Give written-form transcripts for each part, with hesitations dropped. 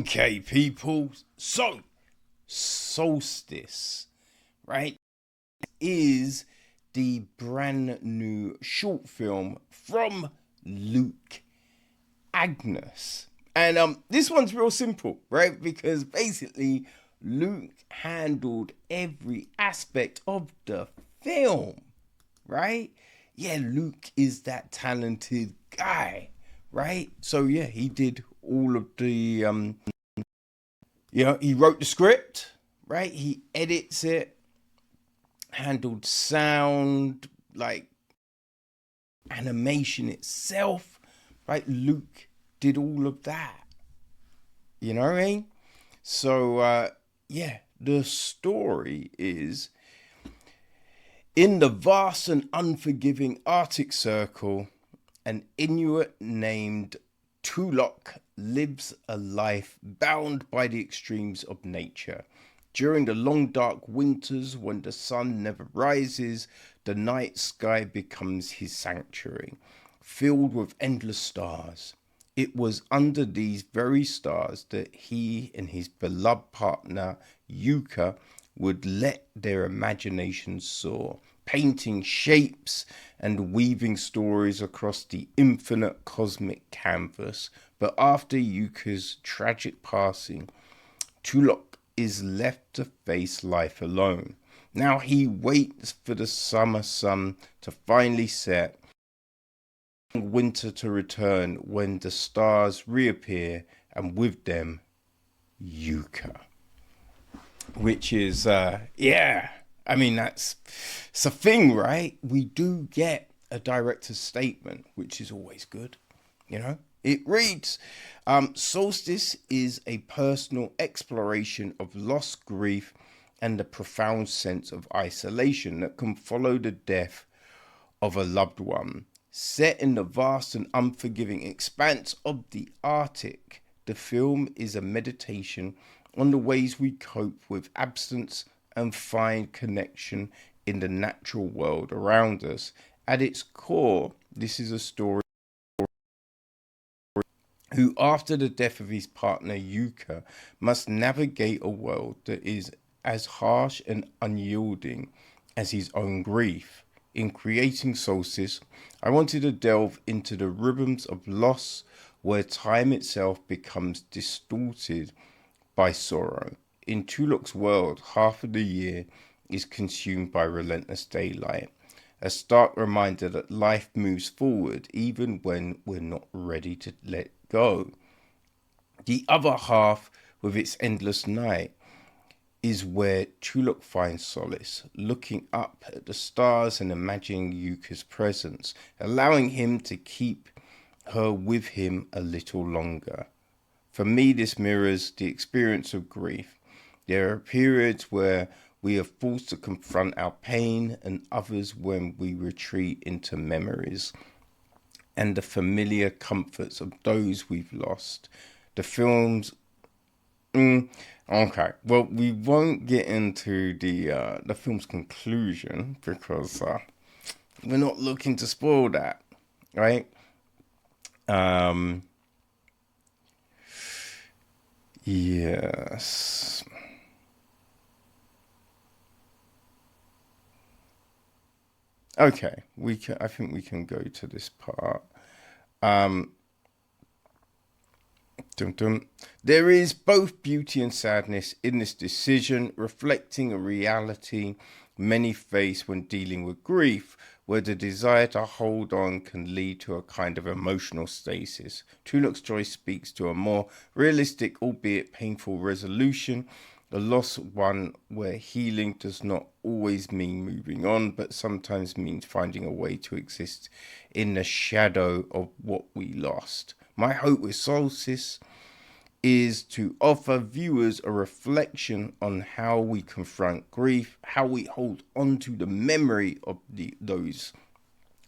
Okay, people. So, Solstice, right, is the brand new short film from Luke Agnes. And this one's real simple, right? Because basically Luke handled every aspect of the film, right? Yeah, Luke is that talented guy, right? So yeah, he did all of the he wrote the script, right? He edits it, handled sound, like animation itself, right? Luke did all of that. You know what I mean? So, yeah, the story is in the vast and unforgiving Arctic Circle, an Inuit named Tulok lives a life bound by the extremes of nature. During the long dark winters when the sun never rises, the night sky becomes his sanctuary, filled with endless stars. It was under these very stars that he and his beloved partner, Yuka, would let their imaginations soar, painting shapes and weaving stories across the infinite cosmic canvas. But after Yuka's tragic passing, Tulok is left to face life alone. Now he waits for the summer sun to finally set, winter to return when the stars reappear, and with them, Yuka. Which is, I mean, it's a thing, right? We do get a director's statement, which is always good, you know? It reads, Solstice is a personal exploration of lost grief and the profound sense of isolation that can follow the death of a loved one. Set in the vast and unforgiving expanse of the Arctic, the film is a meditation on the ways we cope with absence and find connection in the natural world around us. At its core, this is a story who, after the death of his partner Yuka, must navigate a world that is as harsh and unyielding as his own grief. In creating Solstice, I wanted to delve into the rhythms of loss where time itself becomes distorted by sorrow. In Tulok's world, half of the year is consumed by relentless daylight, a stark reminder that life moves forward even when we're not ready to let go. The other half, with its endless night, is where Tulok finds solace, looking up at the stars and imagining Yuka's presence, allowing him to keep her with him a little longer. For me, this mirrors the experience of grief. There are periods where we are forced to confront our pain, and others when we retreat into memories and the familiar comforts of those we've lost. The film's okay. Well, we won't get into the film's conclusion because we're not looking to spoil that, right? Yes. Okay, we can. I think we can go to this part. Um, Dum dum. There is both beauty and sadness in this decision, reflecting a reality many face when dealing with grief, where the desire to hold on can lead to a kind of emotional stasis. Tulok's choice speaks to a more realistic, albeit painful, resolution. A loss one where healing does not always mean moving on, but sometimes means finding a way to exist in the shadow of what we lost. My hope with Solstice is to offer viewers a reflection on how we confront grief, how we hold on to the memory of those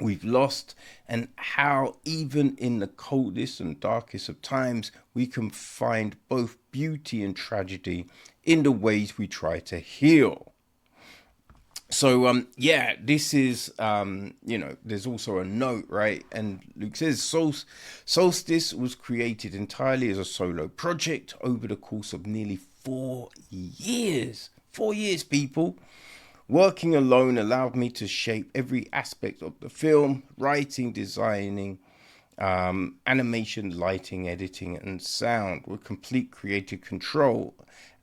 we've lost, and how even in the coldest and darkest of times we can find both beauty and tragedy in the ways we try to heal. So yeah, this is there's also a note, right? And Luke says Solstice was created entirely as a solo project over the course of nearly 4 years. 4 years, people. Working alone allowed me to shape every aspect of the film: writing, designing, animation, lighting, editing, and sound, with complete creative control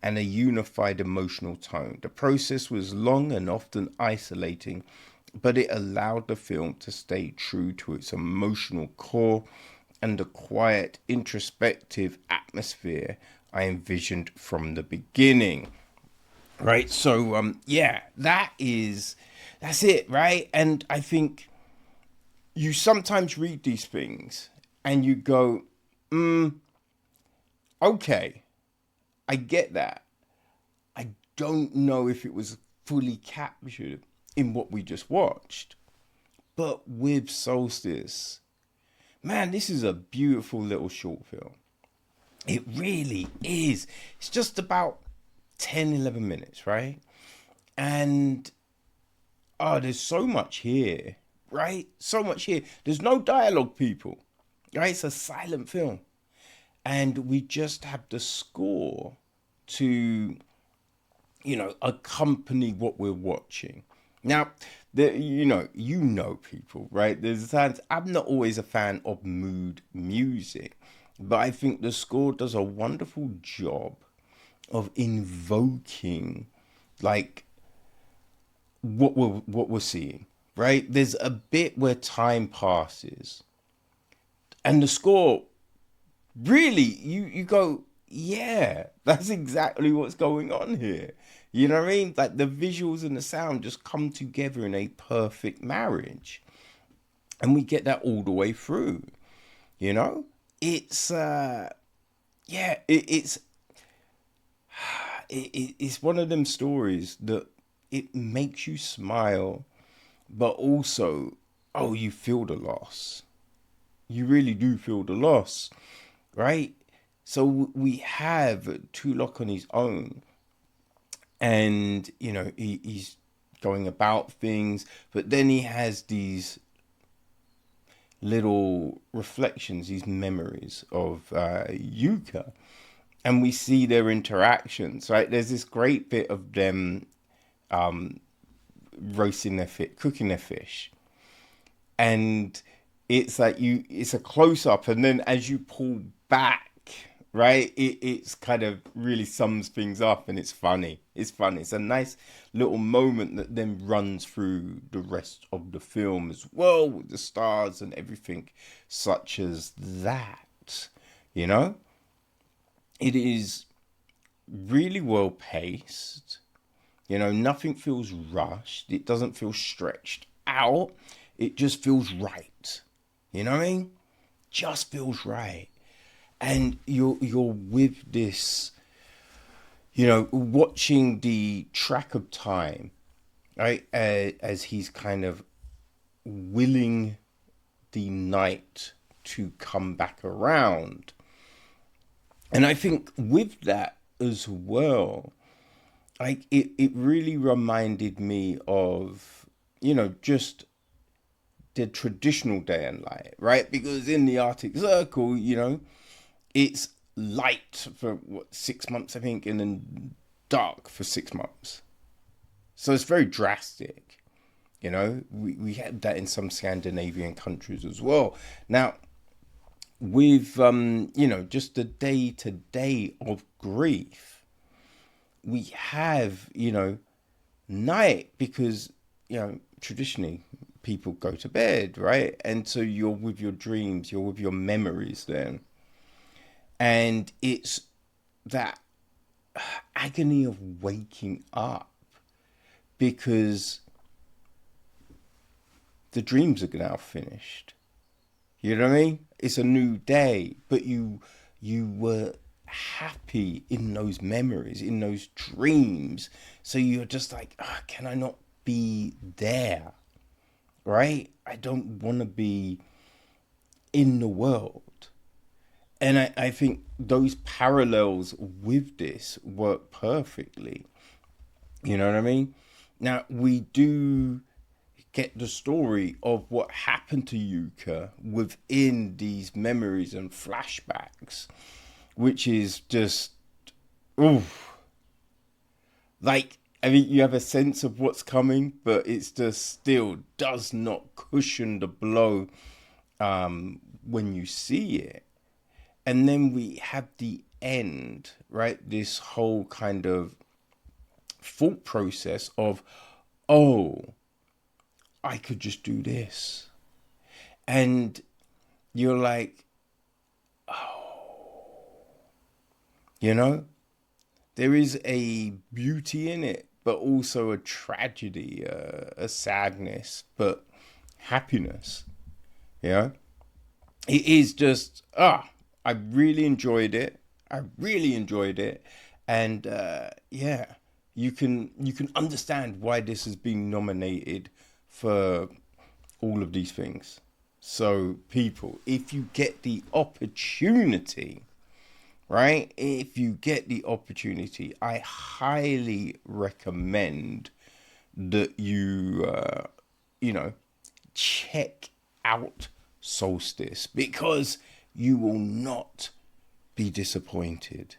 and a unified emotional tone. The process was long and often isolating, but it allowed the film to stay true to its emotional core and the quiet, introspective atmosphere I envisioned from the beginning. Right? So, yeah, that's it, right? And I think you sometimes read these things and you go, okay, I get that. I don't know if it was fully captured in what we just watched. But with Solstice, man, this is a beautiful little short film. It really is. It's just about 10, 11 minutes, right? And there's so much here, right? So much here. There's no dialogue, people, right? It's a silent film. And we just have the score to, accompany what we're watching. Now, people, right? There's times I'm not always a fan of mood music, but I think the score does a wonderful job of invoking, like, what we're seeing, right? There's a bit where time passes, and the score really, you go, yeah, that's exactly what's going on here. You know what I mean? Like the visuals and the sound just come together in a perfect marriage, and we get that all the way through. You know, it's yeah, it's one of them stories that it makes you smile, but also, oh, you feel the loss. You really do feel the loss, right? So we have Tulok on his own, and he's going about things, but then he has these little reflections, these memories of Yuka, and we see their interactions. Right, there's this great bit of them roasting their fish, cooking their fish, and it's like it's a close up, and then as you pull back, right, it's kind of really sums things up, and it's funny. It's a nice little moment that then runs through the rest of the film as well, with the stars and everything such as that. you know it is really well paced. Nothing feels rushed. It doesn't feel stretched out. It just feels right. You know what I mean? Just feels right. And you're with this, watching the track of time, right? As he's kind of willing the night to come back around. And I think with that as well, like it really reminded me of, just the traditional day and night, right? Because in the Arctic Circle, it's light for 6 months, I think, and then dark for 6 months. So it's very drastic. We had that in some Scandinavian countries as well. Now, with just the day to day of grief, we have night, because traditionally people go to bed, right? And so you're with your dreams, you're with your memories then. And it's that agony of waking up, because the dreams are now finished. You know what I mean? It's a new day, but you were happy in those memories, in those dreams. So you're just like, can I not be there? Right? I don't want to be in the world. And I think those parallels with this work perfectly. You know what I mean? Now, we do get the story of what happened to Yuka within these memories and flashbacks, which is just, ooh, like, I mean, you have a sense of what's coming, but it's just still does not cushion the blow when you see it. And then we have the end, right? This whole kind of thought process of, oh, I could just do this. And you're like, you know, there is a beauty in it, but also a tragedy, a sadness, but happiness. Yeah. It is just, I really enjoyed it. I really enjoyed it. And yeah, you can understand why this has been nominated for all of these things. So people, if you get the opportunity, right? If you get the opportunity, I highly recommend that you check out Solstice, because you will not be disappointed.